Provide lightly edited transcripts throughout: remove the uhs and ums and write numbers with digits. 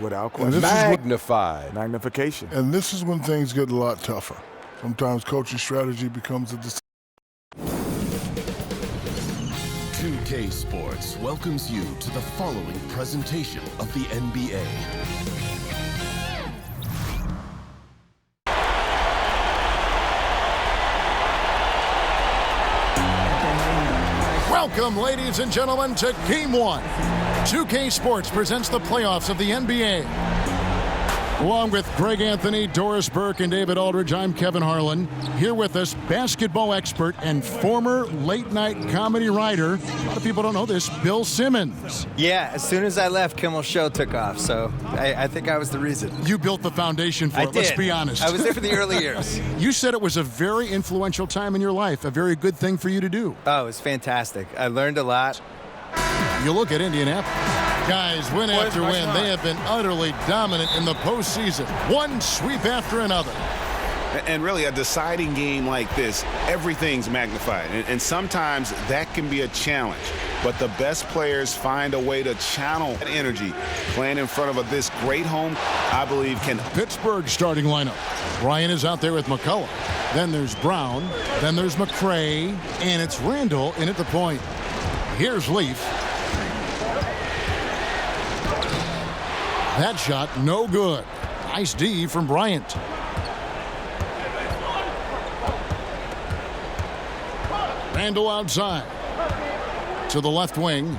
Without question. Magnification. And this is when things get a lot tougher. Sometimes coaching strategy becomes a decision. 2K Sports welcomes you to the following presentation of the NBA. Welcome, ladies and gentlemen, to Game 1. 2K Sports presents the playoffs of the NBA. Along with Greg Anthony, Doris Burke, and David Aldridge, I'm Kevin Harlan. Here with us, basketball expert and former late-night comedy writer, a lot of people don't know this, Bill Simmons. Yeah, as soon as I left, Kimmel's show took off, so I think I was the reason. You built the foundation for it, let's be honest. I was there for the early years. You said it was a very influential time in your life, a very good thing for you to do. Oh, it was fantastic. I learned a lot. You look at Indianapolis. Guys, win after win, they have been utterly dominant in the postseason. One sweep after another. And really, a deciding game like this, everything's magnified. And sometimes that can be a challenge. But the best players find a way to channel that energy. Playing in front of this great home, I believe, can. Pittsburgh starting lineup. Bryant is out there with McCullough. Then there's Brown. Then there's McCray. And it's Randall in at the point. Here's Leaf. That shot, no good. Nice D from Bryant. Randall outside. To the left wing.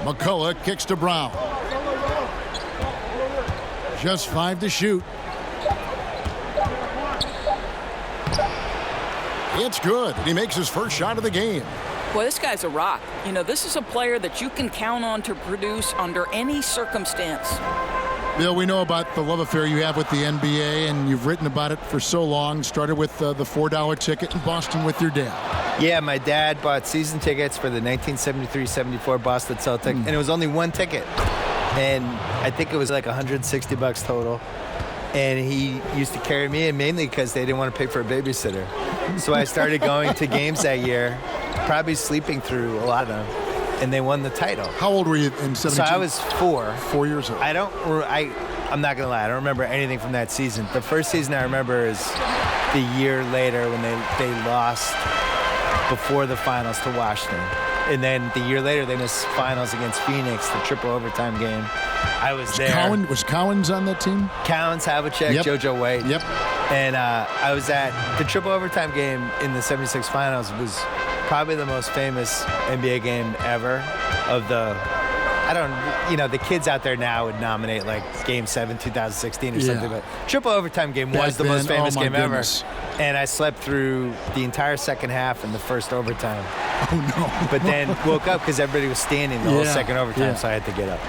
McCullough kicks to Brown. Just 5 to shoot. It's good. He makes his first shot of the game. Boy, this guy's a rock. You know, this is a player that you can count on to produce under any circumstance. Bill, we know about the love affair you have with the NBA, and you've written about it for so long. Started with the $4 ticket in Boston with your dad. Yeah, my dad bought season tickets for the 1973-74 Boston Celtics, and it was only one ticket. And I think it was like $160 total. And he used to carry me in mainly because they didn't want to pay for a babysitter. So I started going to games that year, probably sleeping through a lot of them, and they won the title. How old were you in 17? So I was 4. 4 years old. I'm not going to lie, I don't remember anything from that season. The first season I remember is the year later when they lost before the finals to Washington. And then the year later they missed finals against Phoenix, the triple overtime game. I was there. Was Cowens on that team? Cowens, Havlicek, Yep. JoJo White. Yep. And I was at the triple overtime game in the 76 finals. It was probably the most famous NBA game ever of the, the kids out there now would nominate like Game 7, 2016 or something, but triple overtime game was the most famous game ever. And I slept through the entire second half and the first overtime. Oh, no. But then woke up because everybody was standing the whole second overtime, so I had to get up.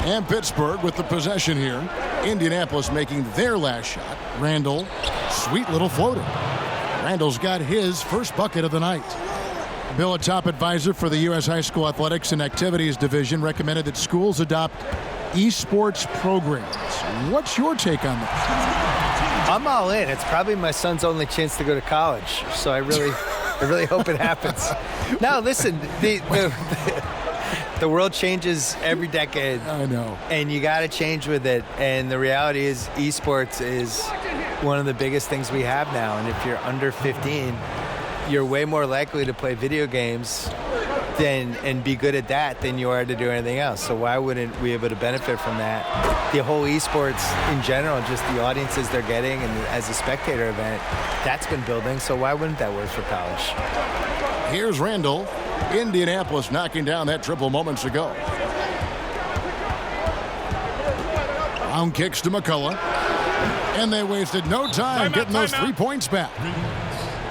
And Pittsburgh with the possession here. Indianapolis making their last shot. Randall, sweet little floater. Randall's got his first bucket of the night. Bill, a top advisor for the U.S. High School Athletics and Activities Division, recommended that schools adopt esports programs. What's your take on that? I'm all in. It's probably my son's only chance to go to college, so I really hope it happens. Now, listen, the world changes every decade. I know. And you got to change with it. And the reality is esports is one of the biggest things we have now. And if you're under 15, you're way more likely to play video games and be good at that than you are to do anything else. So why wouldn't we be able to benefit from that? The whole esports in general, just the audiences they're getting, and as a spectator event, that's been building. So why wouldn't that work for college? Here's Randall. Indianapolis knocking down that triple moments ago. Brown kicks to McCullough. And they wasted no time getting those 3 points back.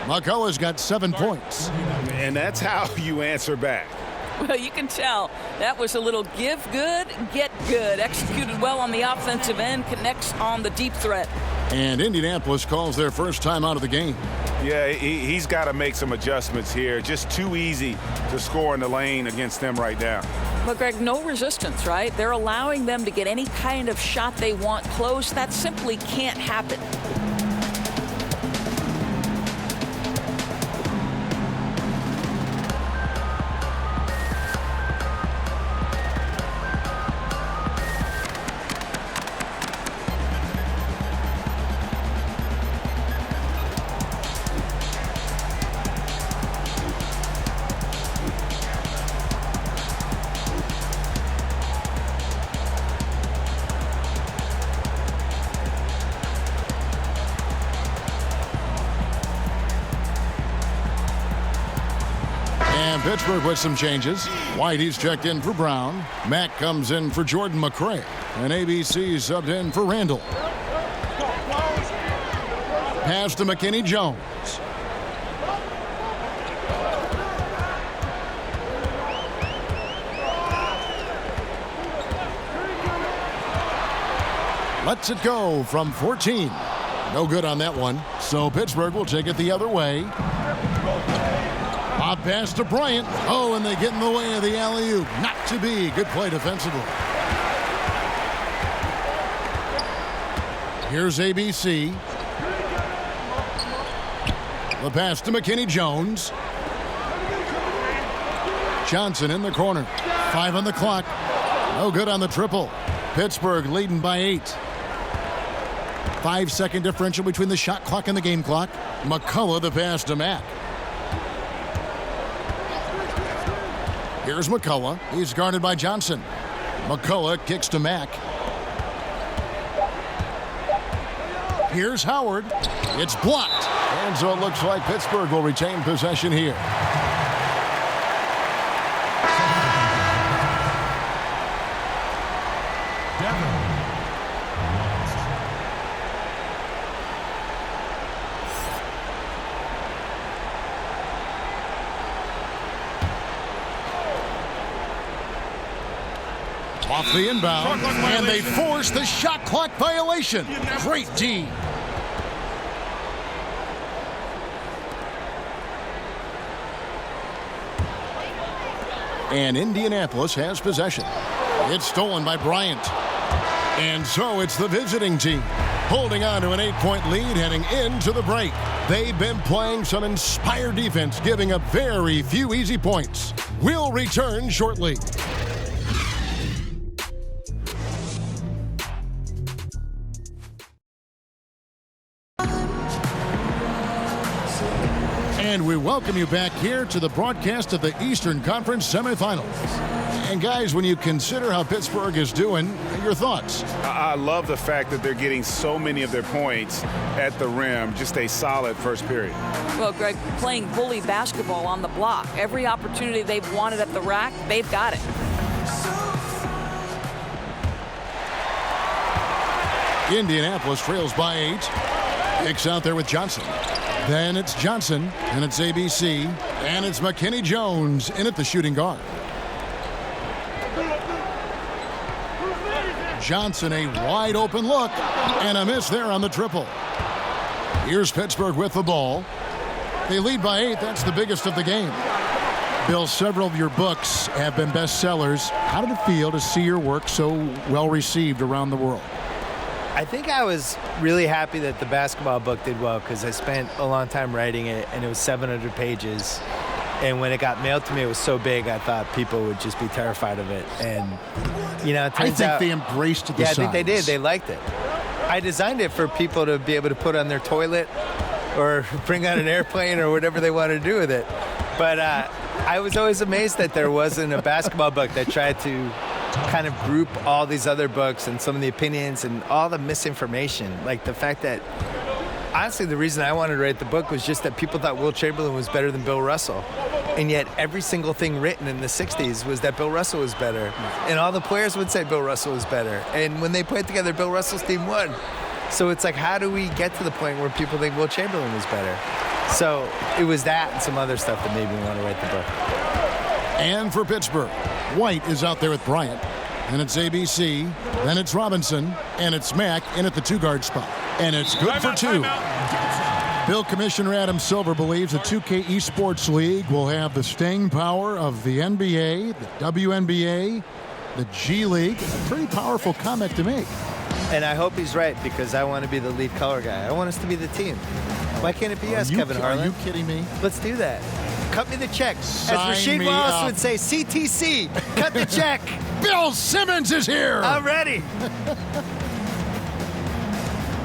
McCullough's got 7 points. And that's how you answer back. Well, you can tell that was a little give good, get good. Executed well on the offensive end, connects on the deep threat. And Indianapolis calls their first time out of the game. Yeah, he's got to make some adjustments here. Just too easy to score in the lane against them right now. But, Greg, no resistance, right? They're allowing them to get any kind of shot they want close. That simply can't happen. Pittsburgh with some changes. White, he's checked in for Brown. Mack comes in for Jordan McRae. And ABC subbed in for Randall. Pass to McKinney Jones. Lets it go from 14. No good on that one. So Pittsburgh will take it the other way. Bob pass to Bryant. Oh, and they get in the way of the alley-oop. Not to be. Good play defensively. Here's ABC. The pass to McKinney Jones. Johnson in the corner. 5 on the clock. No good on the triple. Pittsburgh leading by 8. 5-second differential between the shot clock and the game clock. McCullough the pass to Mack. Here's McCullough. He's guarded by Johnson. McCullough kicks to Mack. Here's Howard. It's blocked. And so it looks like Pittsburgh will retain possession here. Off the inbound, and they force the shot clock violation. Great D. And Indianapolis has possession. It's stolen by Bryant. And so it's the visiting team holding on to an 8-point lead heading into the break. They've been playing some inspired defense, giving up very few easy points. We'll return shortly. And we welcome you back here to the broadcast of the Eastern Conference semifinals. And guys, when you consider how Pittsburgh is doing, your thoughts? I love the fact that they're getting so many of their points at the rim. Just a solid first period. Well, Greg, playing bully basketball on the block. Every opportunity they've wanted at the rack, they've got it. Indianapolis trails by 8. Hicks out there with Johnson. Then it's Johnson, and it's ABC, and it's McKinney Jones in at the shooting guard. Johnson, a wide open look, and a miss there on the triple. Here's Pittsburgh with the ball. They lead by 8. That's the biggest of the game. Bill, several of your books have been bestsellers. How did it feel to see your work so well received around the world? I think I was really happy that the basketball book did well because I spent a long time writing it, and it was 700 pages. And when it got mailed to me, it was so big, I thought people would just be terrified of it. And, you know, it turns out, they embraced the size. I think they did. They liked it. I designed it for people to be able to put on their toilet or bring on an airplane or whatever they wanted to do with it. But I was always amazed that there wasn't a basketball book that tried to kind of group all these other books and some of the opinions and all the misinformation. Like the fact that, honestly, the reason I wanted to write the book was just that people thought Wilt Chamberlain was better than Bill Russell. And yet every single thing written in the 60s was that Bill Russell was better. And all the players would say Bill Russell was better. And when they played together, Bill Russell's team won. So it's like, how do we get to the point where people think Wilt Chamberlain was better? So it was that and some other stuff that made me want to write the book. And for Pittsburgh, White is out there with Bryant. And it's ABC, then it's Robinson, and it's Mack in at the 2-guard spot. And it's good for 2. Bill, Commissioner Adam Silver believes the 2K Esports League will have the staying power of the NBA, the WNBA, the G League. It's a pretty powerful comment to make. And I hope he's right, because I want to be the lead color guy. I want us to be the team. Why can't it be us, Kevin Harlan? Are you kidding me? Let's do that. Cut me the check. Sign As Rasheed me Wallace up. would say, CTC, cut the check. Bill Simmons is here. I'm ready.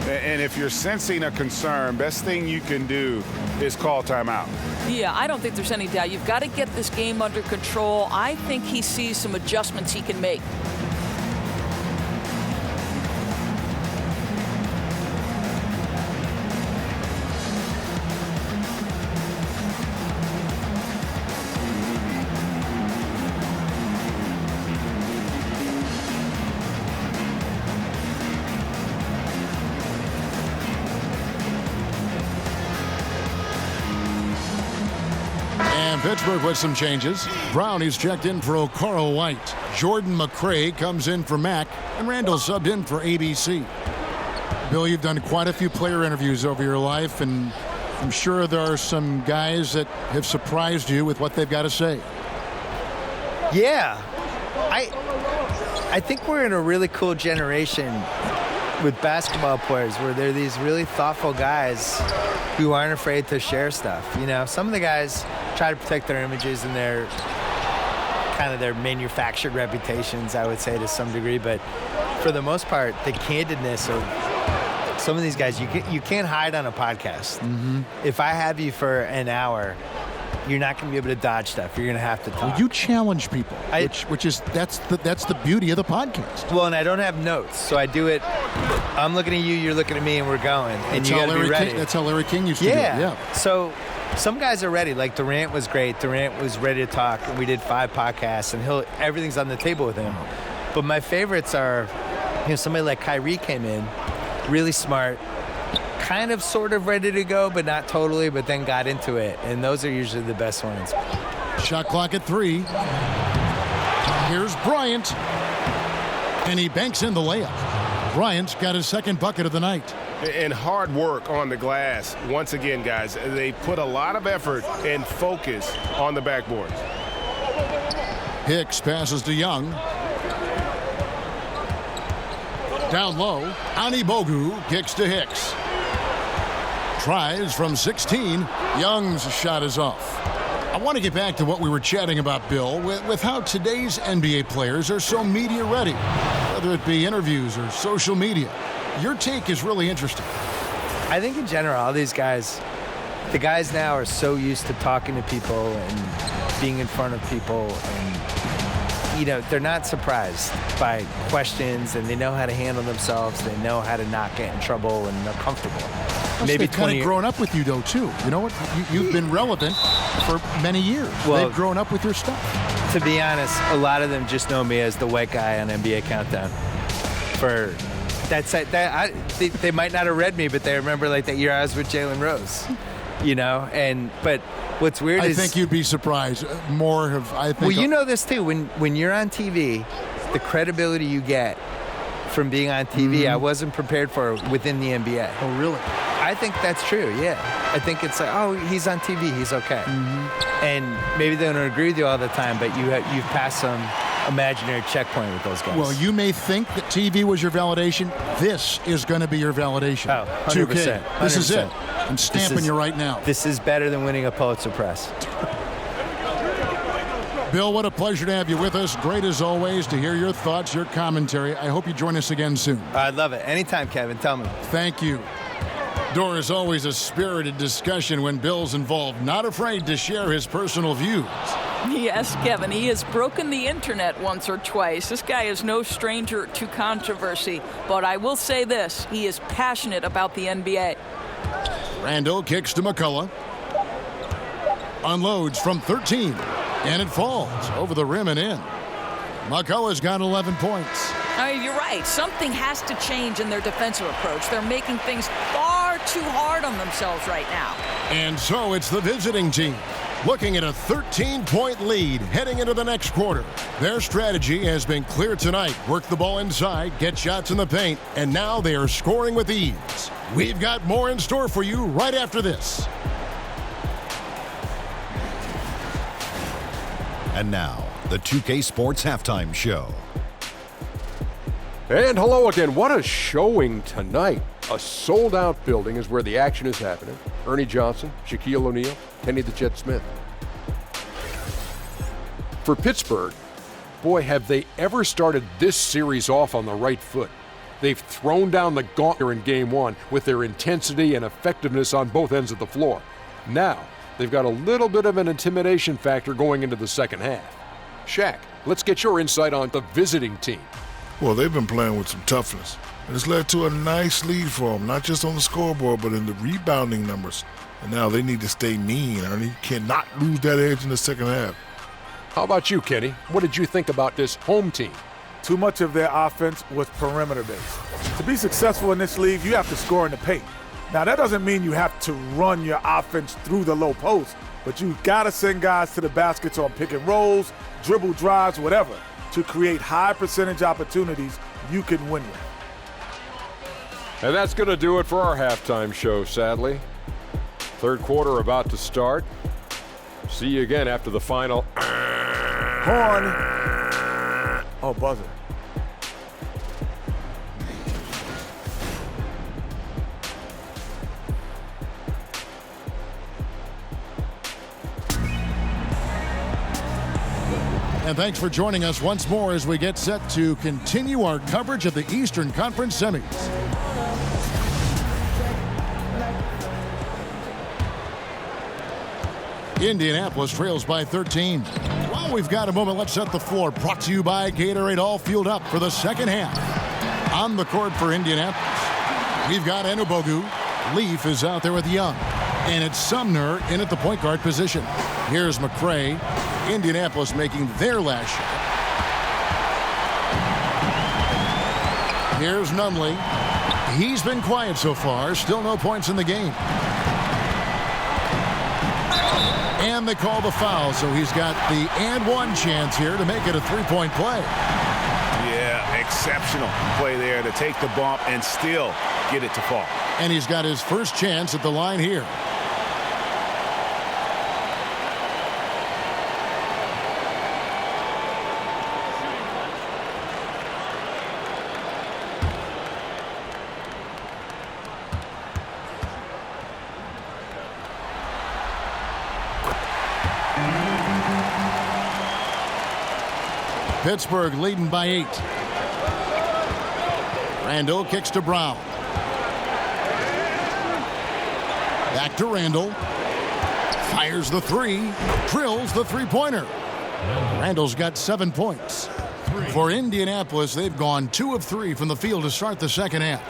And if you're sensing a concern, best thing you can do is call timeout. Yeah, I don't think there's any doubt. You've got to get this game under control. I think he sees some adjustments he can make. And Pittsburgh with some changes. Brownie's checked in for Okaro White. Jordan McRae comes in for Mack. And Randall subbed in for ABC. Bill, you've done quite a few player interviews over your life, and I'm sure there are some guys that have surprised you with what they've got to say. Yeah. I think we're in a really cool generation with basketball players where they're these really thoughtful guys who aren't afraid to share stuff. You know, some of the guys try to protect their images and their manufactured reputations, I would say, to some degree. But for the most part, the candidness of some of these guys, you can't hide on a podcast. Mm-hmm. If I have you for an hour, you're not going to be able to dodge stuff. You're going to have to talk. Well, you challenge people, which is that's the beauty of the podcast. Well, and I don't have notes, so I do it. I'm looking at you, you're looking at me, and we're going. And That's you got to be ready. That's how Larry King used to do it. Yeah. So some guys are ready. Like Durant was great. Durant was ready to talk, and we did 5 podcasts, and everything's on the table with him. But my favorites are, somebody like Kyrie came in, really smart, kind of sort of ready to go, but not totally, but then got into it. And those are usually the best ones. Shot clock at 3. Here's Bryant. And he banks in the layup. Bryant's got his second bucket of the night. And hard work on the glass. Once again, guys, they put a lot of effort and focus on the backboard. Hicks passes to Young. Down low, Ani Bogu kicks to Hicks. Tries from 16. Young's shot is off. I want to get back to what we were chatting about, Bill, with how today's NBA players are so media ready, whether it be interviews or social media. Your take is really interesting. I think in general, all these guys, the guys now are so used to talking to people and being in front of people, and they're not surprised by questions, and they know how to handle themselves. They know how to not get in trouble, and they're comfortable. Maybe they've kind of grown up with you, though, too. You know what? You've been relevant for many years. Well, they've grown up with your stuff. To be honest, a lot of them just know me as the white guy on NBA Countdown. They might not have read me, but they remember like that year I was with Jalen Rose. But what's weird is I think you'd be surprised. Well, you know this too. When you're on TV, the credibility you get from being on TV, I wasn't prepared for within the NBA. Oh, really? I think that's true. Yeah, I think it's like, oh, he's on TV, he's okay. And maybe they don't agree with you all the time, but you've passed some imaginary checkpoint with those guys. Well, you may think that TV was your validation. This is going to be your validation. Oh, 100%. 2K. This is it. I'm stamping you right now. This is better than winning a Pulitzer Prize. Bill, what a pleasure to have you with us. Great as always to hear your thoughts, your commentary. I hope you join us again soon. I'd love it. Anytime, Kevin. Tell me. Thank you. Door is always a spirited discussion when Bill's involved, not afraid to share his personal views. Yes, Kevin, he has broken the internet once or twice. This guy is no stranger to controversy, but I will say this, he is passionate about the NBA. Randall kicks to McCullough. Unloads from 13, and it falls over the rim and in. McCullough's got 11 points. You're right. Something has to change in their defensive approach. They're making things far too hard on themselves right now. And so it's the visiting team looking at a 13-point lead heading into the next quarter. Their strategy has been clear tonight. Work the ball inside, get shots in the paint, and now they are scoring with ease. We've got more in store for you right after this. And now, the 2K Sports Halftime Show. And hello again. What a showing tonight. A sold-out building is where the action is happening. Ernie Johnson, Shaquille O'Neal, Kenny the Jet Smith. For Pittsburgh, boy, have they ever started this series off on the right foot. They've thrown down the gauntlet in Game 1 with their intensity and effectiveness on both ends of the floor. Now, they've got a little bit of an intimidation factor going into the second half. Shaq, let's get your insight on the visiting team. Well, they've been playing with some toughness. And it's led to a nice lead for them, not just on the scoreboard, but in the rebounding numbers. And now they need to stay mean, Ernie. You cannot lose that edge in the second half. How about you, Kenny? What did you think about this home team? Too much of their offense was perimeter-based. To be successful in this league, you have to score in the paint. Now, that doesn't mean you have to run your offense through the low post. But you got to send guys to the baskets on pick and rolls, dribble drives, whatever, to create high percentage opportunities you can win with. And that's going to do it for our halftime show, sadly. Third quarter about to start. See you again after the final. Horn. Oh, buzzer. And thanks for joining us once more as we get set to continue our coverage of the Eastern Conference semis. Indianapolis trails by 13. While we've got a moment, let's set the floor. Brought to you by Gatorade, all fueled up for the second half. On the court for Indianapolis, we've got Anubogu. Leaf is out there with Young. And it's Sumner in at the point guard position. Here's McCray. Indianapolis making their last shot. Here's Nunley. He's been quiet so far. Still no points in the game. And they call the foul, so he's got the and one chance here to make it a three-point play. Yeah, exceptional play there to take the bump and still get it to fall. And he's got his first chance at the line here. Pittsburgh leading by 8. Randall kicks to Brown. Back to Randall. Fires the three. Drills the three-pointer. Randall's got 7 points. For Indianapolis, they've gone 2 of 3 from the field to start the second half.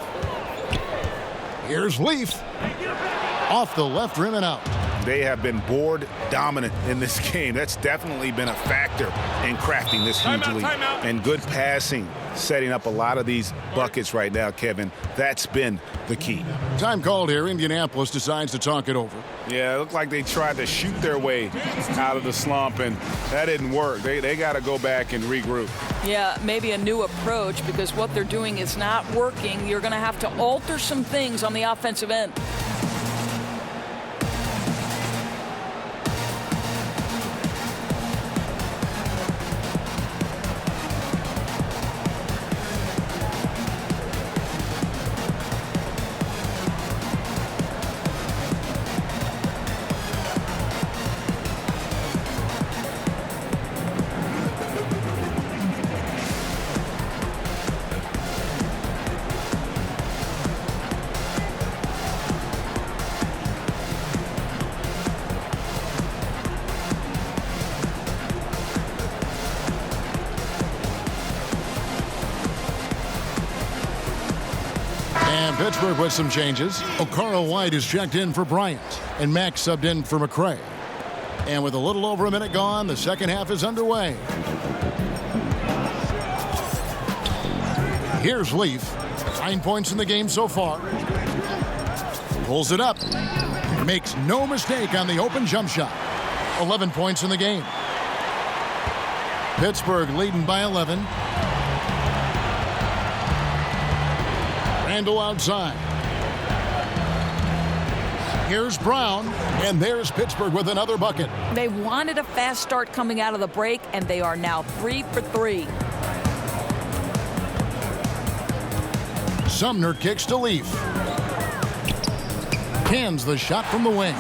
Here's Leaf. Off the left rim and out. They have been board dominant in this game. That's definitely been a factor in crafting this huge lead. And good passing, setting up a lot of these buckets right now, Kevin. That's been the key. Time called here. Indianapolis decides to talk it over. Yeah, it looked like they tried to shoot their way out of the slump, and that didn't work. They got to go back and regroup. Yeah, maybe a new approach, because what they're doing is not working. You're going to have to alter some things on the offensive end. Pittsburgh with some changes. Okaro White is checked in for Bryant, and Max subbed in for McCray. And with a little over a minute gone, the second half is underway. Here's Leaf. 9 points in the game so far. Pulls it up. Makes no mistake on the open jump shot. 11 points in the game. Pittsburgh leading by 11. Randall outside. Here's Brown, and there's Pittsburgh with another bucket. They wanted a fast start coming out of the break, and they are now 3 for 3. Sumner kicks to Leaf. Cans the shot from the wing.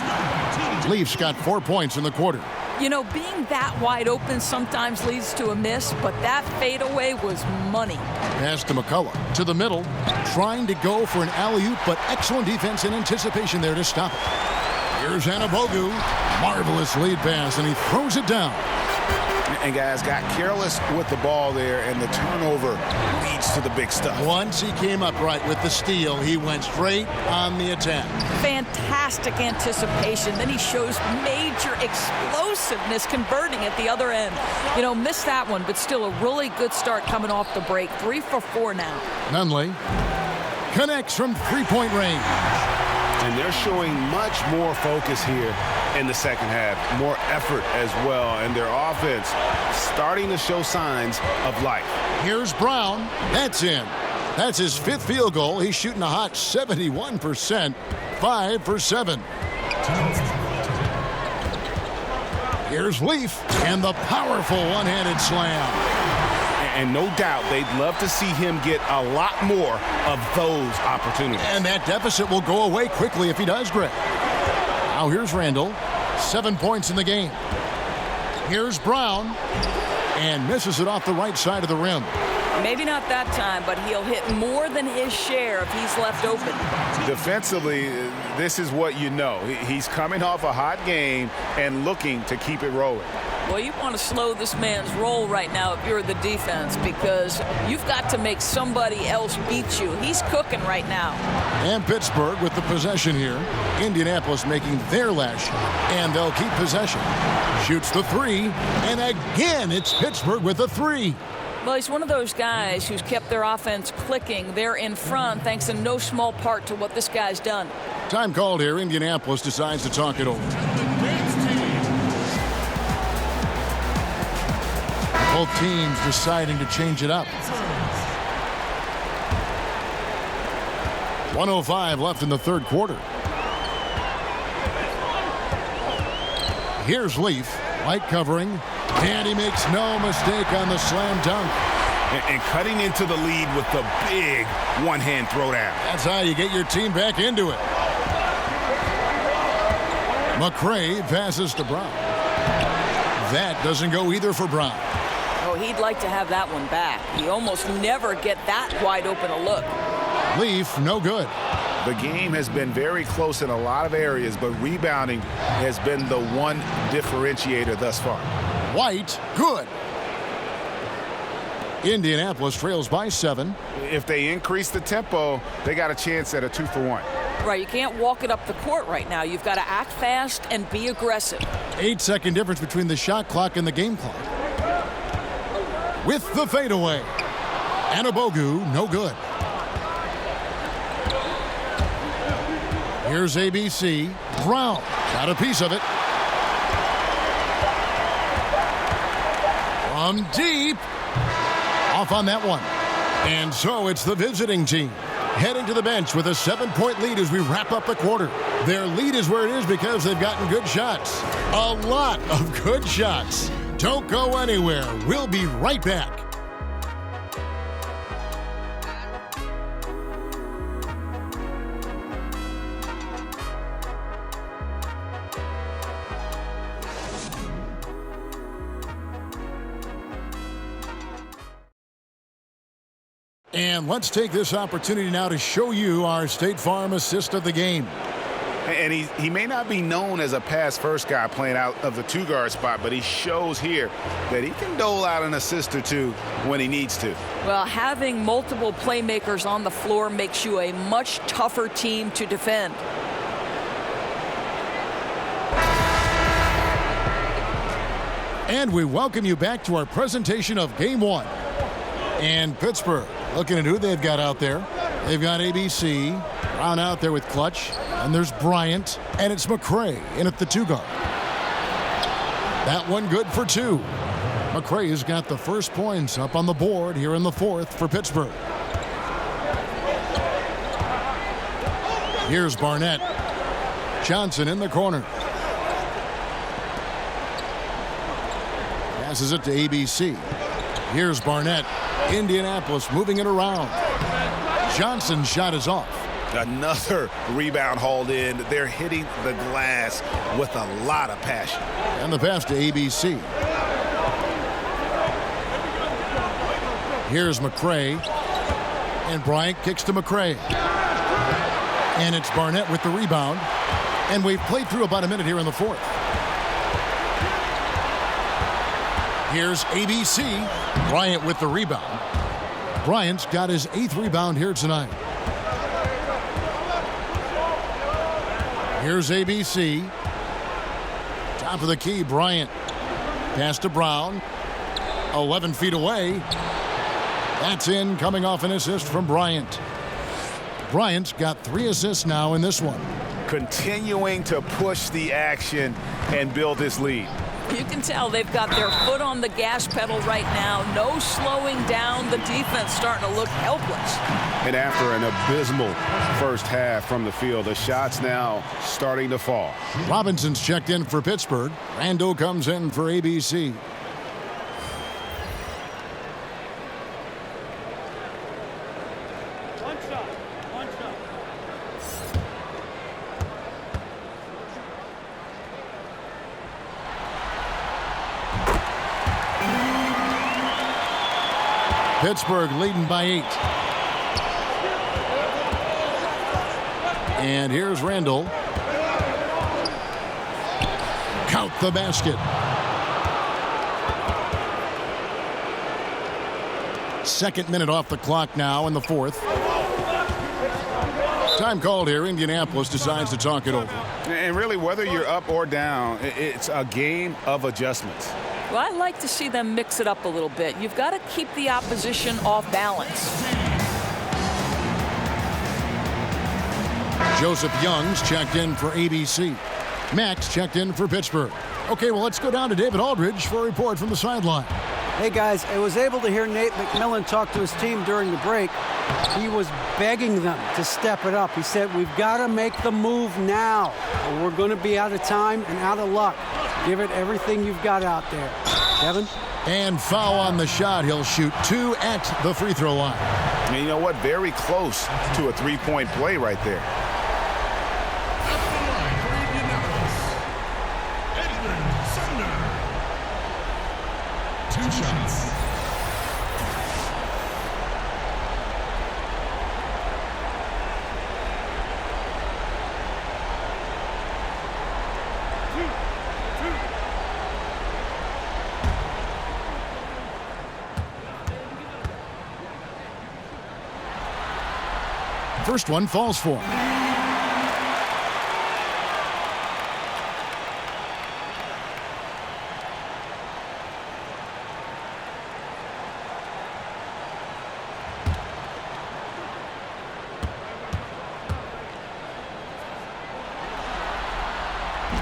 Leaf's got 4 points in the quarter. You know, being that wide open sometimes leads to a miss, but that fadeaway was money. Pass to McCullough. To the middle. Trying to go for an alley-oop, but excellent defense and anticipation there to stop it. Here's Anubogu. Marvelous lead pass, and he throws it down. And guys got careless with the ball there, and the turnover leads to the big stuff. Once he came up right with the steal, he went straight on the attack. Fantastic anticipation. Then he shows major explosiveness converting at the other end. You know, missed that one, but still a really good start coming off the break. 3 for 4 now. Nunley connects from three-point range. And they're showing much more focus here in the second half. More effort as well, and their offense starting to show signs of life. Here's Brown. That's in. That's his 5th field goal. He's shooting a hot 71%, 5 for 7. Here's Leaf and the powerful one-handed slam. And no doubt they'd love to see him get a lot more of those opportunities. And that deficit will go away quickly if he does, Greg. Now here's Randall. 7 points in the game. Here's Brown. And misses it off the right side of the rim. Maybe not that time, but he'll hit more than his share if he's left open. Defensively, this is what you know. He's coming off a hot game and looking to keep it rolling. Well, you want to slow this man's roll right now if you're the defense, because you've got to make somebody else beat you. He's cooking right now. And Pittsburgh with the possession here. Indianapolis making their last shot, and they'll keep possession. Shoots the 3, and again it's Pittsburgh with a 3. Well, he's one of those guys who's kept their offense clicking. They're in front thanks in no small part to what this guy's done. Time called here. Indianapolis decides to talk it over. Both teams deciding to change it up. 1:05 left in the third quarter. Here's Leaf. Light covering. And he makes no mistake on the slam dunk. And cutting into the lead with the big one-hand throwdown. That's how you get your team back into it. McCray passes to Brown. That doesn't go either for Brown. Oh, he'd like to have that one back. You almost never get that wide open a look. Leaf, no good. The game has been very close in a lot of areas, but rebounding has been the one differentiator thus far. White, good. Indianapolis trails by 7. If they increase the tempo, they got a chance at a 2-for-1. Right, you can't walk it up the court right now. You've got to act fast and be aggressive. 8-second difference between the shot clock and the game clock. With the fadeaway. Anabogu, no good. Here's ABC. Brown got a piece of it. From deep. Off on that one. And so it's the visiting team heading to the bench with a 7-point lead as we wrap up the quarter. Their lead is where it is because they've gotten good shots. A lot of good shots. Don't go anywhere. We'll be right back. And let's take this opportunity now to show you our State Farm assist of the game. And he may not be known as a pass-first guy playing out of the 2-guard spot, but he shows here that he can dole out an assist or two when he needs to. Well, having multiple playmakers on the floor makes you a much tougher team to defend. And we welcome you back to our presentation of Game 1. And Pittsburgh, looking at who they've got out there. They've got ABC, Brown out there with clutch, and there's Bryant, and it's McCray in at the 2-guard. That one good for 2. McCray has got the first points up on the board here in the 4th for Pittsburgh. Here's Barnett. Johnson in the corner. Passes it to ABC. Here's Barnett. Indianapolis moving it around. Johnson's shot is off. Another rebound hauled in. They're hitting the glass with a lot of passion. And the pass to ABC. Here's McCray. And Bryant kicks to McCray. And it's Barnett with the rebound. And we've played through about a minute here in the 4th. Here's ABC. Bryant with the rebound. Bryant's got his 8th rebound here tonight. Here's ABC. Top of the key, Bryant. Pass to Brown. 11 feet away. That's in, coming off an assist from Bryant. Bryant's got 3 assists now in this one. continuing to push the action and build this lead. You can tell they've got their foot on the gas pedal right now. No slowing down. The defense starting to look helpless. And after an abysmal first half from the field, the shots now starting to fall. Robinson's checked in for Pittsburgh. Randall comes in for ABC. Pittsburgh leading by 8. And here's Randall. Count the basket. Second minute off the clock now in the fourth. Time called here. Indianapolis decides to talk it over. And really, whether you're up or down, it's a game of adjustments. Well, I like to see them mix it up a little bit. You've got to keep the opposition off balance. Joseph Young's checked in for ABC. Max checked in for Pittsburgh. Okay, well, let's go down to David Aldridge for a report from the sideline. Hey, guys, I was able to hear Nate McMillan talk to his team during the break. He was begging them to step it up. He said, we've got to make the move now, or we're going to be out of time and out of luck. Give it everything you've got out there. Kevin? And foul on the shot. He'll shoot 2 at the free throw line. And you know what? Very close to a three-point play right there. First one falls for him.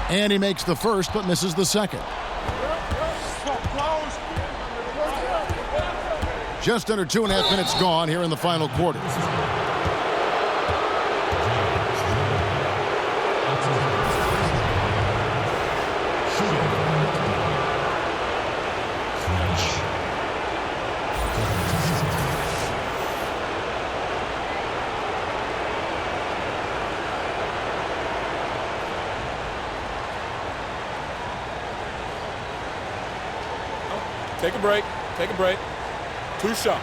And he makes the first but misses the second. Just under 2.5 minutes gone here in the final quarter. Take a break. Take a break. 2 shots.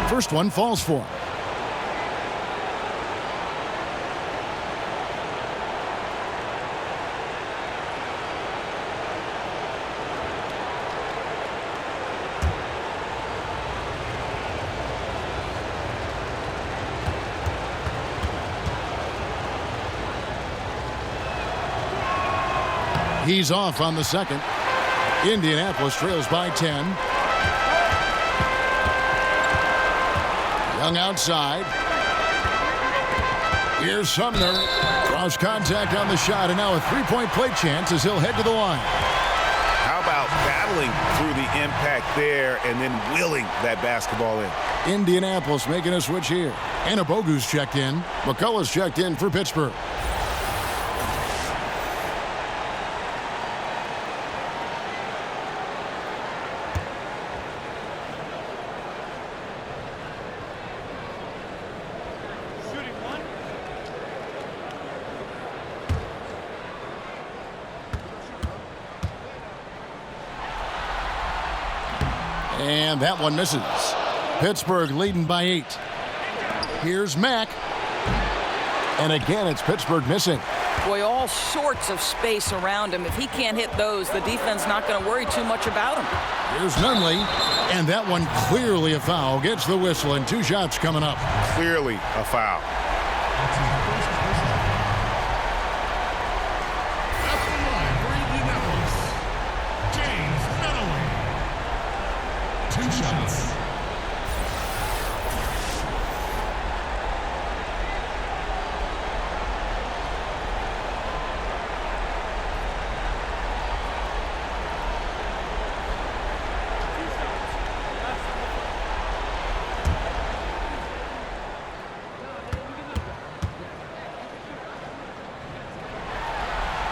First one falls for him. He's off on the second. Indianapolis trails by 10. Young outside. Here's Sumner. Draws contact on the shot, and now a three-point play chance as he'll head to the line. How about battling through the impact there and then willing that basketball in? Indianapolis making a switch here. Anabogu's checked in. McCullough's checked in for Pittsburgh. And that one misses. Pittsburgh leading by 8. Here's Mack. And again, it's Pittsburgh missing. Boy, all sorts of space around him. If he can't hit those, the defense not going to worry too much about him. Here's Nunley. And that one clearly a foul. Gets the whistle, and 2 shots coming up. Clearly a foul.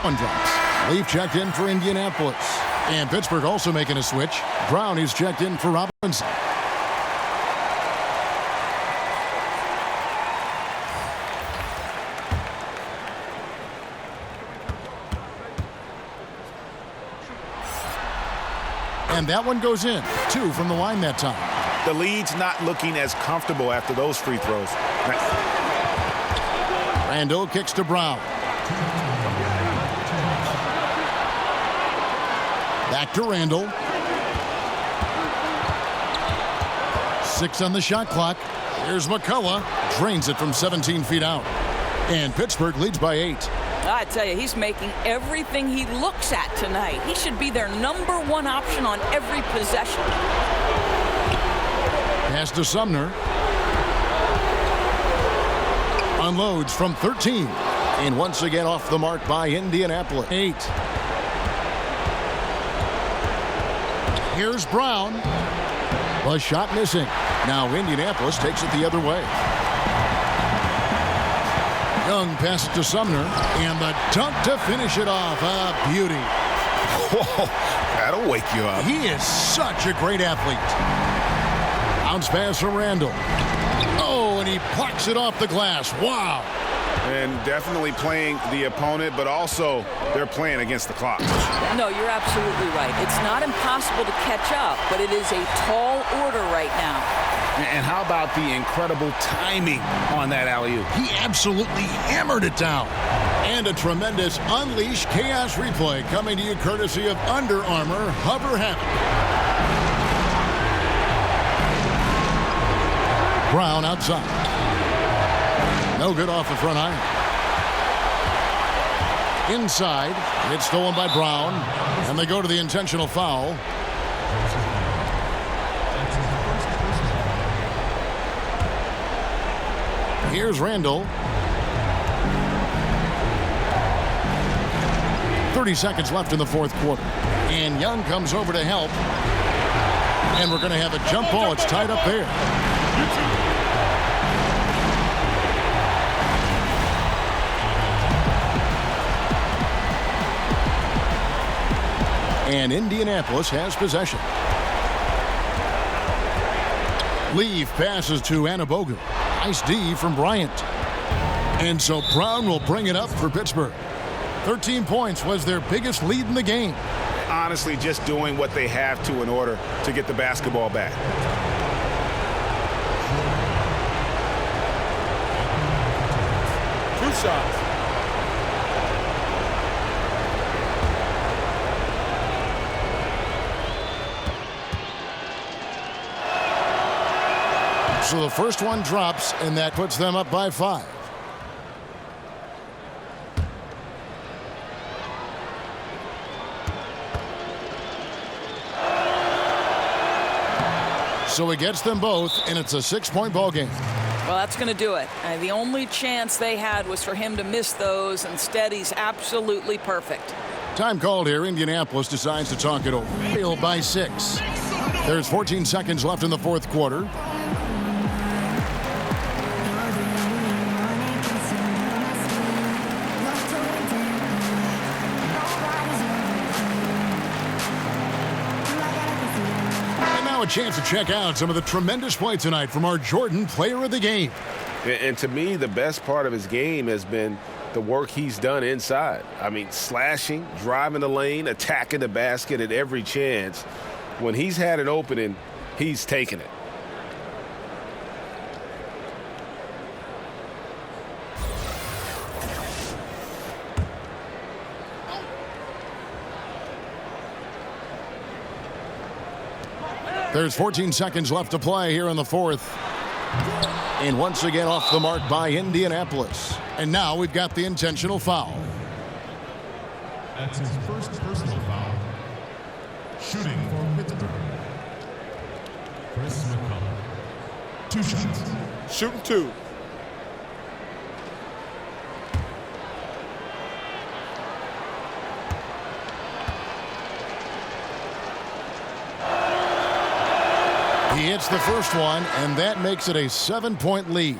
One drops. Leaf checked in for Indianapolis. And Pittsburgh also making a switch. Brown is checked in for Robinson. And that one goes in. 2 from the line that time. The lead's not looking as comfortable after those free throws. Randall kicks to Brown. Back to Randall. 6 on the shot clock. Here's McCullough. Drains it from 17 feet out. And Pittsburgh leads by 8. I tell you, he's making everything he looks at tonight. He should be their #1 option on every possession. Pass to Sumner. Unloads from 13. And once again off the mark by Indianapolis. 8. Here's Brown. A shot missing. Now Indianapolis takes it the other way. Young passes to Sumner, and the dunk to finish it off. A beauty. Whoa, that'll wake you up. He is such a great athlete. Bounce pass from Randall. Oh, and he plucks it off the glass. Wow. And definitely playing the opponent, but also they're playing against the clock. No, you're absolutely right. It's not impossible to catch up, but it is a tall order right now. And how about the incredible timing on that alley-oop? He absolutely hammered it down. And a tremendous Unleash Chaos replay coming to you courtesy of Under Armour Hover Havoc. Brown outside. No good off the front iron. Inside. It's stolen by Brown. And they go to the intentional foul. Here's Randall. 30 seconds left in the fourth quarter. And Young comes over to help. And we're going to have a jump ball. It's tied up there. And Indianapolis has possession. Leaf passes to Anabogu. Nice D from Bryant. And so Brown will bring it up for Pittsburgh. 13 points was their biggest lead in the game. Honestly, just doing what they have to in order to get the basketball back. Two shots. So the first one drops, and that puts them up by 5. So he gets them both, and it's a 6-point ball game. Well, that's going to do it. The only chance they had was for him to miss those. Instead, he's absolutely perfect. Time called here. Indianapolis decides to talk it over. Trail by 6. There's 14 seconds left in the fourth quarter. A chance to check out some of the tremendous play tonight from our Jordan player of the game. And to me, the best part of his game has been the work he's done inside. I mean, slashing, driving the lane, attacking the basket at every chance. When he's had an opening, he's taken it. There's 14 seconds left to play here in the fourth. And once again off the mark by Indianapolis. And now we've got the intentional foul. That's his first personal foul. Shooting for Pittsburgh. Chris McCullough. 2 shots. Shooting 2. He hits the first one, and that makes it a 7-point lead.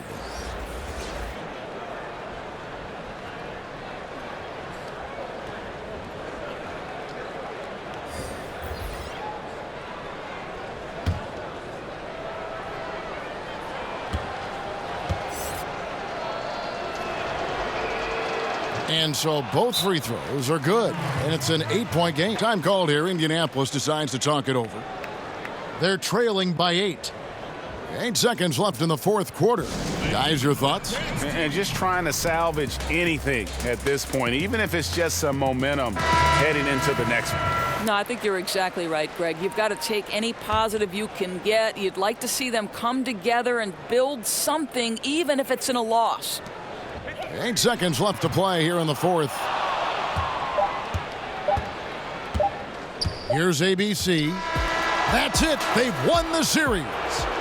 And so both free throws are good. And it's an 8-point game. Time called here. Indianapolis decides to talk it over. They're trailing by 8. 8 seconds left in the fourth quarter. Guys, your thoughts? And just trying to salvage anything at this point, even if it's just some momentum heading into the next one. No, I think you're exactly right, Greg. You've got to take any positive you can get. You'd like to see them come together and build something, even if it's in a loss. 8 seconds left to play here in the fourth. Here's ABC. That's it. They've won the series.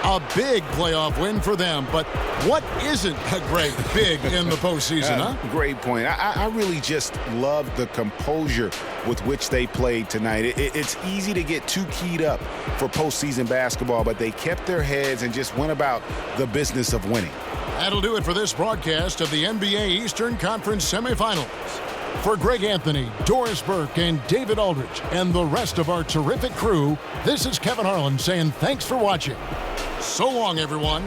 A big playoff win for them. But what isn't a great big in the postseason, huh? Great point. I really just love the composure with which they played tonight. It's easy to get too keyed up for postseason basketball, but they kept their heads and just went about the business of winning. That'll do it for this broadcast of the NBA Eastern Conference semifinals. For Greg Anthony, Doris Burke, and David Aldridge, and the rest of our terrific crew, this is Kevin Harlan saying thanks for watching. So long, everyone.